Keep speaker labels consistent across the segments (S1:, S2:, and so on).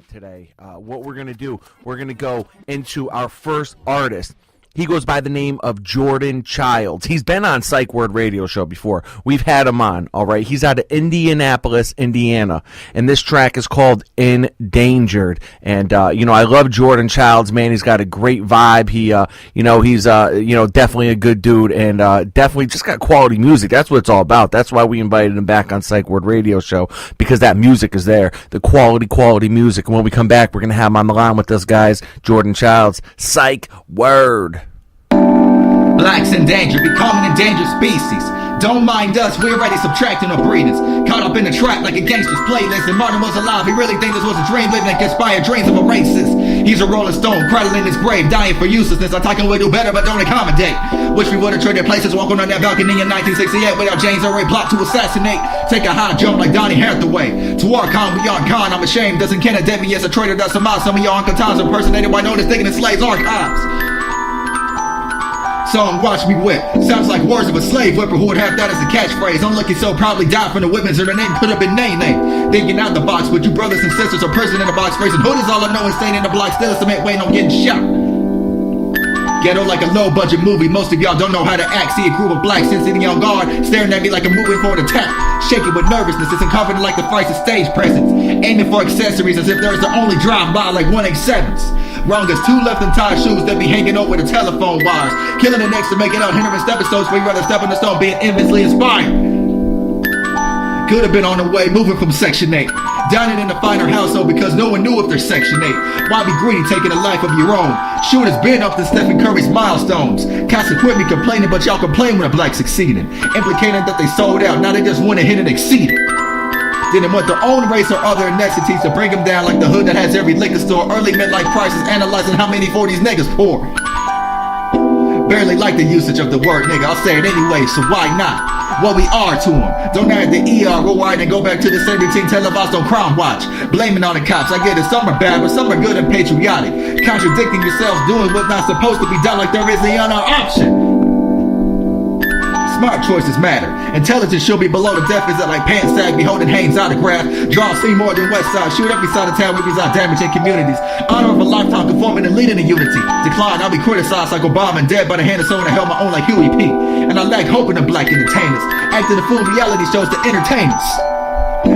S1: today. What we're going to do, we're going to go into our first artist. He goes by the name of Jordan Childs. He's been on Psychword radio show before. We've had him on, all right? He's out of Indianapolis, Indiana, and this track is called Endangered. And, I love Jordan Childs, man. He's got a great vibe. He's definitely a good dude, and definitely just got quality music. That's what it's all about. That's why we invited him back on Psychword radio show, because that music is there, the quality music. And when we come back, we're going to have him on the line with us, guys. Jordan Childs, Psychword.
S2: Blacks in danger, becoming an endangered species. Don't mind us, we're already subtracting our breeders. Caught up in the trap like a gangster's playlist. And Martin was alive, he really think this was a dream. Living like inspired dreams of a racist. He's a rolling stone, cradling his grave, dying for uselessness. I'm talking we do better, but don't accommodate. Wish we would've traded places, walking on that balcony in 1968 without James already plot to assassinate. Take a high jump like Donnie Hathaway. To our con, we are gone, I'm ashamed. Doesn't candidate me as a traitor, does some out. Some of y'all Uncle Tom's impersonated white notice thinking it slaves archives. Song watch me whip sounds like words of a slave whipper who would have that as a catchphrase. I'm looking so proudly died from the whippings, or the name could have been Nene. Thinking out the box, but you brothers and sisters are prison in the box, phrasing hood is all I know and staying in the block, still a cement waiting on getting shot. Ghetto like a low budget movie, most of y'all don't know how to act. See a group of blacks sitting on guard, staring at me like I'm moving for an attack. Shaking with nervousness, isn't confident like the price of stage presence. Aiming for accessories as if there's the only drive-by like 187s. Wrong as two left untied shoes that be hanging over the telephone wires. Killing the next to make it out hindering stepping stones where you rather step on the stone being infamously inspired. Could have been on the way, moving from Section 8. Dining in the finer household because no one knew if they're Section 8. Why be greedy taking a life of your own? Shooters been up to Stephen Curry's milestones. Cats quit me complaining, but y'all complain when a black succeeded. Implicating that they sold out, now they just went ahead and exceeded. Didn't want their own race or other ethnicities to bring them down like the hood that has every liquor store. Early midlife crisis, analyzing how many 40s niggas pour. Barely like the usage of the word nigga, I'll say it anyway, so why not? What we are to them. Don't add the ER, go wide and go back to the same routine televised on Crime Watch. Blaming on the cops, I get it, some are bad, but some are good and patriotic. Contradicting yourselves, doing what's not supposed to be done like there is the other option. Smart choices matter. Intelligence should be below the deficit like pants sag, be holding Haynes autograph. Draw see more than West Side. Shoot every side of town we reside, damaging communities. Honor of a lifetime conforming and leading to unity. Decline, I'll be criticized like Obama and dead by the hand of someone that held my own like Huey P. And I lack hope in the black entertainers. Acting the fool reality shows to entertain us.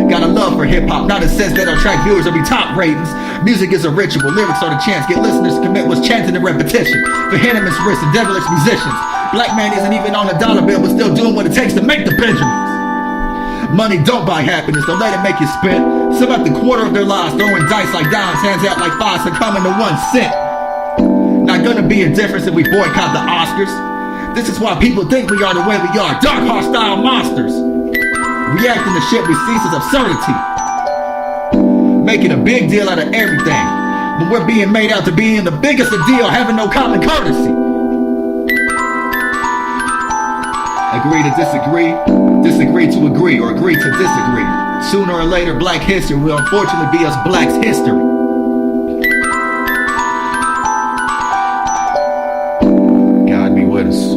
S2: Got a love for hip-hop, not a sense that our track viewers will be top ratings. Music is a ritual, lyrics are the chance. Get listeners to commit what's chanting and repetition. For Hanneman's wrists and devilish musicians. Black man isn't even on a dollar bill, but still doing what it takes to make the Benjamins. Money don't buy happiness, don't let it make you spend. Some after quarter of their lives throwing dice like dimes, hands out like five, succumbing to 1 cent. Not gonna be a difference if we boycott the Oscars. This is why people think we are the way we are, dark, hostile monsters. Reacting to shit we see is absurdity. Making a big deal out of everything, but we're being made out to be in the biggest of deal, having no common courtesy. Agree to disagree, disagree to agree, or agree to disagree. Sooner or later, black history will unfortunately be us blacks' history. God be with us.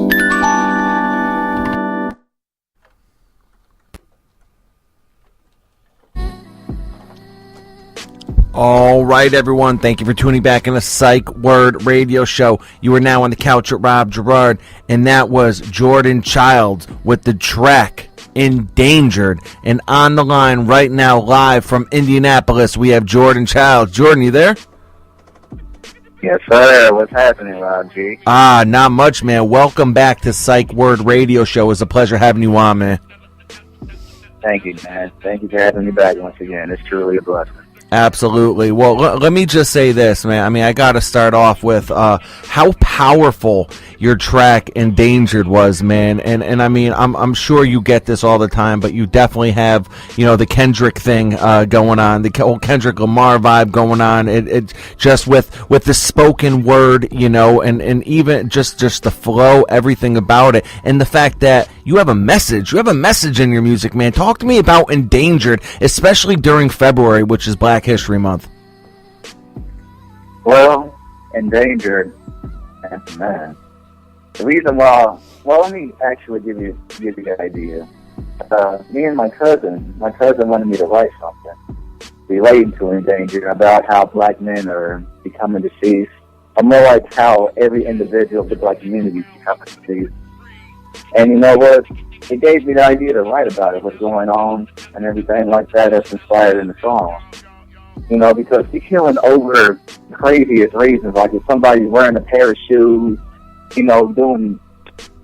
S1: All right, everyone. Thank you for tuning back in the Psychword radio show. You are now on the couch with Rob Gerard, and that was Jordan Childs with the track Endangered. And on the line right now, live from Indianapolis, we have Jordan Childs. Jordan, you there?
S3: Yes, sir. What's happening, Rob G?
S1: Not much, man. Welcome back to Psychword radio show. It's a pleasure having you on, man.
S3: Thank you, man. Thank you for having me back once again. It's truly a blessing.
S1: Absolutely. Well, let me just say this, man. I mean, I got to start off with how powerful your track Endangered was, man. And I mean, I'm sure you get this all the time, but you definitely have, the Kendrick thing going on, the whole Kendrick Lamar vibe going on. It just with the spoken word, and even just the flow, everything about it, and the fact that you have a message. You have a message in your music, man. Talk to me about Endangered, especially during February, which is Black History Month.
S3: Well, Endangered, man. The reason why, let me actually give you the idea. Me and my cousin wanted me to write something. relating to Endangered about how black men are becoming deceased, or more like how every individual of the black community is becoming deceased. And you know what? It gave me the idea to write about it, what's going on, and everything like that that's inspired in the song. You know, because you're killing over the craziest reasons. Like if somebody's wearing a pair of shoes, you know, doing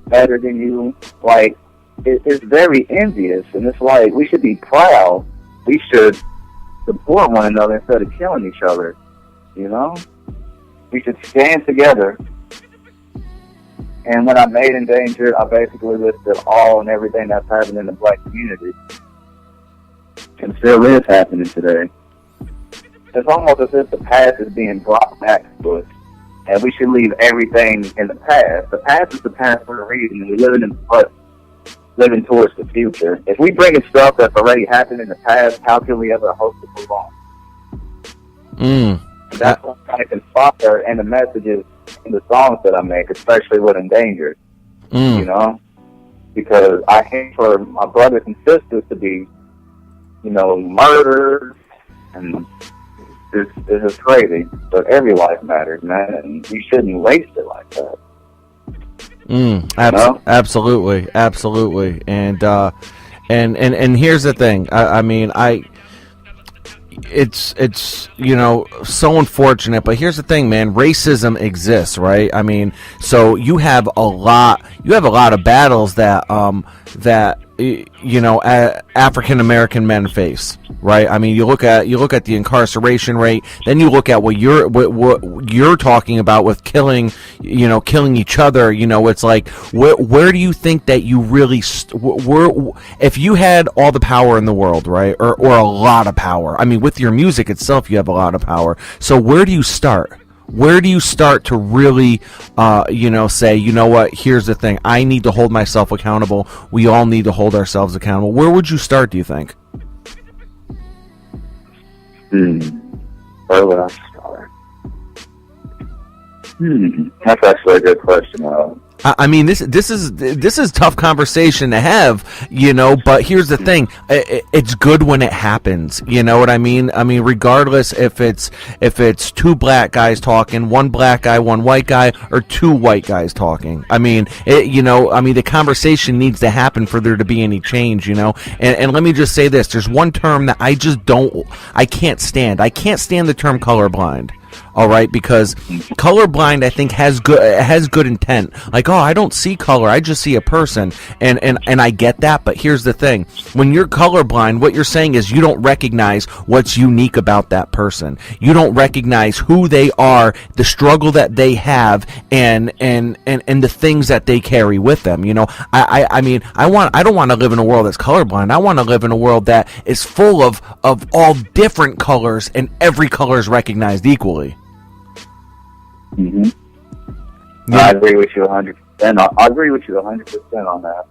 S3: better than you, like, it's very envious. And it's like, we should be proud. We should support one another instead of killing each other, you know? We should stand together. And when I made Endangered, I basically listed all and everything that's happening in the black community. And still is happening today. It's almost as if the past is being brought back to us. And we should leave everything in the past. The past is the past for a reason, and we're living in the present, living towards the future. If we bring in stuff that's already happened in the past, how can we ever hope to move on? That's what I'm trying to inspire, and the messages in the songs that I make, especially with Endangered, you know? Because I hate for my brothers and sisters to be, you know, murdered, and this is crazy. But every life matters, man, and you shouldn't waste it like that.
S1: Absolutely. And here's the thing. I mean, it's you know, so unfortunate, but here's the thing, man. Racism exists, right? I mean, so you have a lot of battles that you know, African American men face, right? I mean, you look at the incarceration rate, then you look at what you're talking about with killing each other. You know, it's like, where do you think that you really if you had all the power in the world, right, or a lot of power? I mean, with your music itself, you have a lot of power. So where do you start? Where do you start to really, you know, say, you know what, here's the thing, I need to hold myself accountable, we all need to hold ourselves accountable? Where would you start, do you think?
S3: Where would I start? That's actually a good question.
S1: I mean, this is tough conversation to have, you know, but here's the thing, it's good when it happens, you know what I mean? I mean, regardless if it's two black guys talking, one black guy, one white guy, or two white guys talking. I mean, the conversation needs to happen for there to be any change, you know? And let me just say this, there's one term that I can't stand. I can't stand the term colorblind. All right, because colorblind, I think, has good intent. Like, oh, I don't see color, I just see a person, and I get that. But here's the thing: when you're colorblind, what you're saying is you don't recognize what's unique about that person. You don't recognize who they are, the struggle that they have, and the things that they carry with them. You know, I mean, I don't want to live in a world that's colorblind. I want to live in a world that is full of all different colors, and every color is recognized equally.
S3: Yeah. I agree with you 100%. I agree with you 100% on that.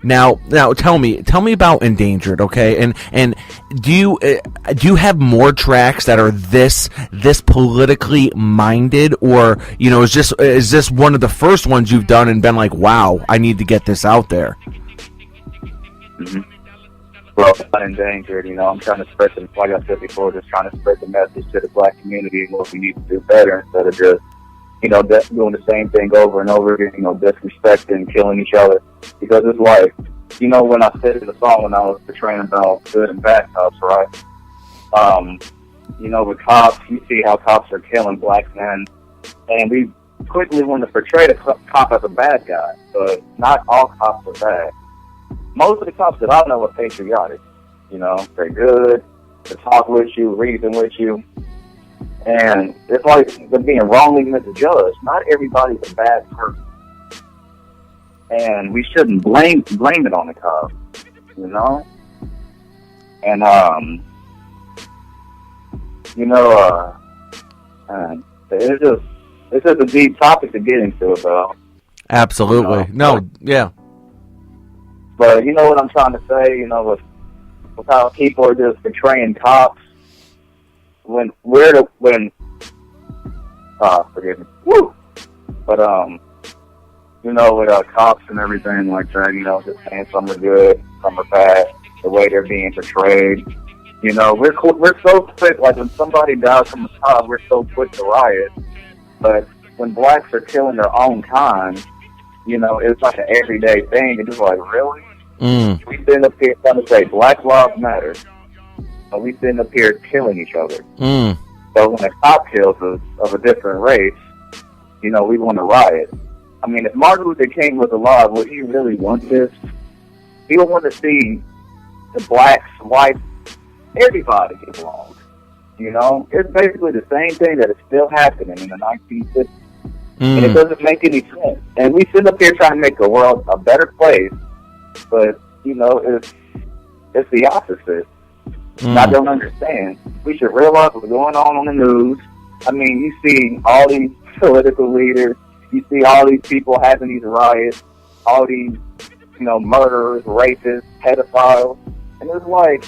S1: Now, tell me about Endangered, okay? And do you have more tracks that are this politically minded, or you know, is this one of the first ones you've done and been like, wow, I need to get this out there?
S3: Well, Endangered, you know, I'm trying to spread the, like I said before, just trying to spread the message to the black community and what we need to do better instead of just, you know, doing the same thing over and over again, you know, disrespecting, killing each other. Because it's like, you know, when I said in the song when I was portraying about good and bad cops, right? You know, with cops, you see how cops are killing black men, and we quickly want to portray the cop as a bad guy, but not all cops are bad. Most of the cops that I know are patriotic. You know, they're good, they talk with you, reason with you. And it's like they're being wrongly misjudged. Not everybody's a bad person. And we shouldn't blame it on the cops, you know? And, you know, it's just a deep topic to get into, though.
S1: Absolutely.
S3: You know?
S1: No, yeah.
S3: But you know what I'm trying to say, you know, with how people are just portraying cops forgive me. Woo! But, you know, with cops and everything like that, you know, just saying some are good, some are bad, the way they're being portrayed, You know, we're so quick, like when somebody dies from a child, we're so quick to riot. But when blacks are killing their own kind, you know, it's like an everyday thing. And it's like, really? We sitting up here trying to say Black Lives Matter, but we sitting up here killing each other. So when a cop kills us of a different race, you know, we want to riot. I mean, if Martin Luther King was alive, would he really want this? He would want to see the blacks, whites, everybody get along. You know, it's basically the same thing that is still happening in the 1950s. And it doesn't make any sense. And we sit up here trying to make the world a better place, but, you know, it's the opposite. And I don't understand. We should realize what's going on the news. I mean, you see all these political leaders, you see all these people having these riots, all these, you know, murderers, rapists, pedophiles, and it's like,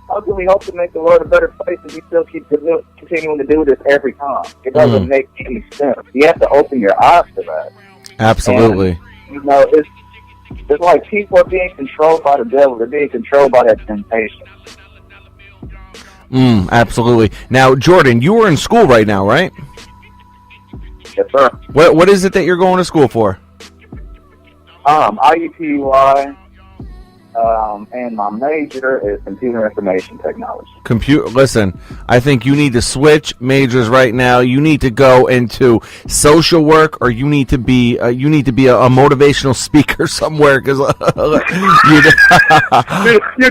S3: how can we hope to make the world a better place if we still keep continuing to do this every time? It doesn't make any sense. You have to open your eyes to that.
S1: Absolutely.
S3: And, you know, it's like people are being controlled by the devil. They're being controlled by that temptation.
S1: Absolutely. Now, Jordan, you are in school right now, right?
S3: Yes, sir.
S1: What is it that you're going to school for?
S3: IUPUI, and my major is computer information technology.
S1: Listen, I think you need to switch majors right now. You need to go into social work, or you need to be a motivational speaker somewhere. Because
S3: you're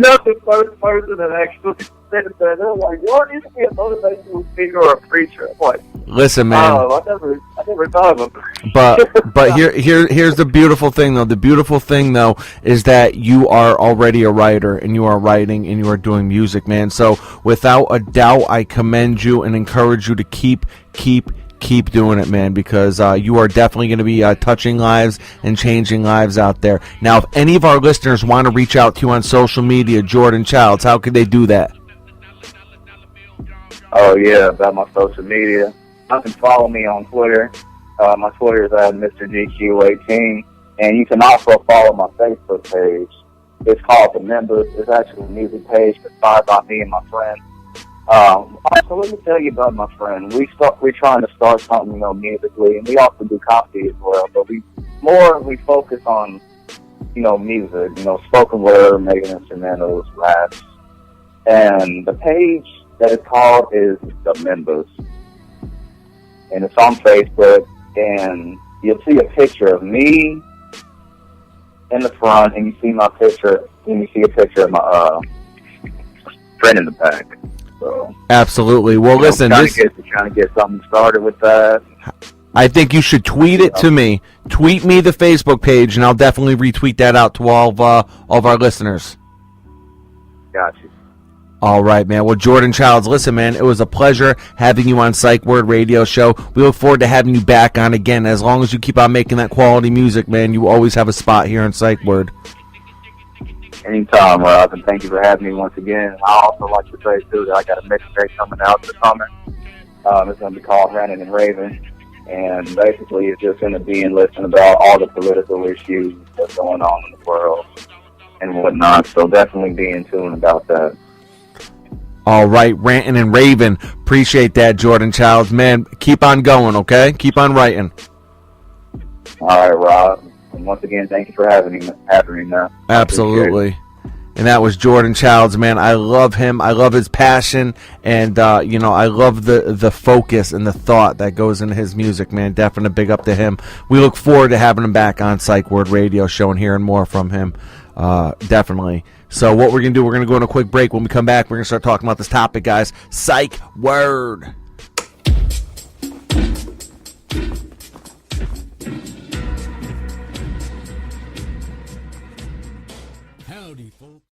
S3: not the first person that actually said that. They're like, "What is to be a motivational speaker or a preacher?" I'm like,
S1: listen, man.
S3: I never thought of it.
S1: But here's the beautiful thing, though. The beautiful thing, though, is that you are already a writer, and you are writing, and you are doing music, man. So without a doubt, I commend you and encourage you to keep doing it, man, because you are definitely going to be touching lives and changing lives out there. Now, if any of our listeners want to reach out to you on social media, Jordan Childs, how could they do that?
S3: Oh, yeah, about my social media. You can follow me on Twitter. My Twitter is at Mr. GQ18. And you can also follow my Facebook page. It's called The Members. It's actually a music page inspired by me and my friend. So let me tell you about my friend. We're trying to start something, you know, musically, and we also do comedy as well. But we focus on, you know, music, you know, spoken word, making instrumentals, raps, and the page that it's called is The Members, and it's on Facebook. And you'll see a picture of me in the front, and you see my picture, and you see a picture of my friend in the back. So,
S1: absolutely. Well, listen,
S3: trying to get something started with that.
S1: I think you should tweet it to me. Tweet me the Facebook page, and I'll definitely retweet that out to all of our listeners.
S3: Got you.
S1: All right, man. Well, Jordan Childs, listen, man, it was a pleasure having you on Psychword Radio Show. We look forward to having you back on again. As long as you keep on making that quality music, man, you always have a spot here on Psychword.
S3: Anytime, Rob, and thank you for having me once again. I also like to say, too, that I got a mixtape coming out this summer. It's going to be called Ranting and Raving, and basically it's just going to be listening about all the political issues that's going on in the world and whatnot, so definitely be in tune about that.
S1: All right, Ranting and Raving. Appreciate that, Jordan Childs. Man, keep on going, okay? Keep on writing.
S3: All right, Rob. And once again, thank you for having me, man.
S1: Absolutely. And that was Jordan Childs, man. I love him. I love his passion. And, you know, I love the focus and the thought that goes into his music, man. Definitely big up to him. We look forward to having him back on Psychword Radio Show and hearing more from him. Definitely. So what we're going to do, we're going to go on a quick break. When we come back, we're going to start talking about this topic, guys. Psychword.